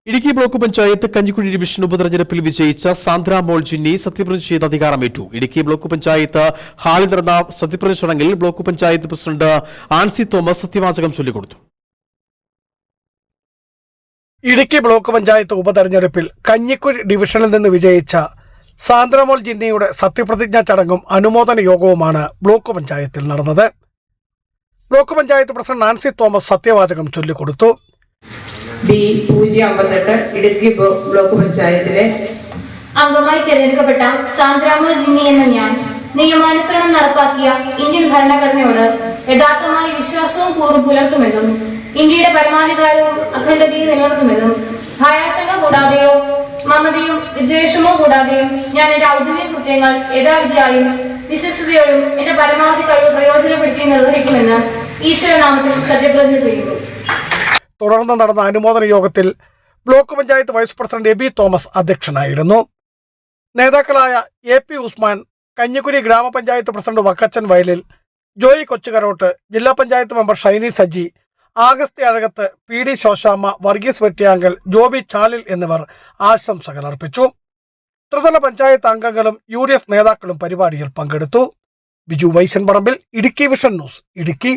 Idukki block panchayat Kanjikuzhi division ഉപതെരഞ്ഞെടുപ്പിൽ വിജയിച്ച സാന്ദ്ര മോൾ ജിന്നി സത്യപ്രതിജ്ഞ ചെയ്ത് അധികാരമേറ്റു. ഇടുക്കി ബ്ലോക്ക് പഞ്ചായത്ത് ഹാളിൽ നടന്ന സത്യപ്രതിജ്ഞ ചടങ്ങിൽ block panchayat president Ancy Thomas സത്യവാചകം ചൊല്ലിക്കൊടുത്തു. ഇടുക്കി ബ്ലോക്ക് പഞ്ചായത്ത് ഉപതെരഞ്ഞെടുപ്പിൽ കഞ്ഞിക്കുഴി ഡിവിഷനിൽ നിന്ന് വിജയിച്ച സാന്ദ്ര മോൾ ജിന്നിയുടെ സത്യപ്രതിജ്ഞാ ചടങ്ങും അനുമോദന യോഗവുമാണ് ബ്ലോക്ക് പഞ്ചായത്തിൽ നടന്നത്. Block panchayat president Ancy Thomas സത്യവാചകം ചൊല്ലിക്കൊടുത്തു. B058 ഇടുക്കി ബ്ലോക്ക് പഞ്ചായത്തിലെ അംഗമായി തിരഞ്ഞെടുക്കപ്പെട്ട സാന്ദ്ര മോൾ ജിന്നി എന്ന ഞാൻ നിയമാനുസരണം നടപ്പാക്കിയ ഇന്ത്യൻ ഭരണഘടനയോട് യഥാർത്ഥമായ വിശ്വാസവും കൂറും പുലർത്തുമെന്നും ഇന്ത്യയുടെ പരമാധികാരവും അഖണ്ഡതയും നിലനിർത്തുമെന്നും ഭയാശങ്ക കൂടാതെയോ മമതയും വിദ്വേഷമോ കൂടാതെയും ഞാൻ എന്റെ ഔദ്യോഗിക കൃത്യങ്ങൾ യഥാവിധിയായും വിശ്വസ്തയോടും എന്റെ പരമാവധി കഴിവ് പ്രയോജനപ്പെടുത്തി നിർവഹിക്കുമെന്ന് ഈശ്വരനാമത്തിൽ സത്യപ്രതിജ്ഞ ചെയ്യുന്നു. തുടർന്ന് നടന്ന അനുമോദന യോഗത്തിൽ block panchayat vice president Aby Thomas അധ്യക്ഷനായിരുന്നു. നേതാക്കളായ AP ഉസ്മാൻ, കഞ്ഞിക്കുഴി ഗ്രാമപഞ്ചായത്ത് പ്രസിഡന്റ് വക്കച്ചൻ വയലിൽ, ജോയി കൊച്ചുകരോട്ട്, ജില്ലാ പഞ്ചായത്ത് മെമ്പർ ഷൈനി സജി, ആഗസ്ത്യ അഴകത്ത്, PD ശോശാമ്മ, വർഗീസ് വെട്ടിയാങ്കൽ, ജോബി ചാലിൽ എന്നിവർ ആശംസകൾ അർപ്പിച്ചു. ത്രിതല പഞ്ചായത്ത് അംഗങ്ങളും UDF നേതാക്കളും പരിപാടിയിൽ പങ്കെടുത്തു. ബിജു വൈസൻ പറമ്പിൽ, ഇടുക്കി വിഷൻ ന്യൂസ്, ഇടുക്കി.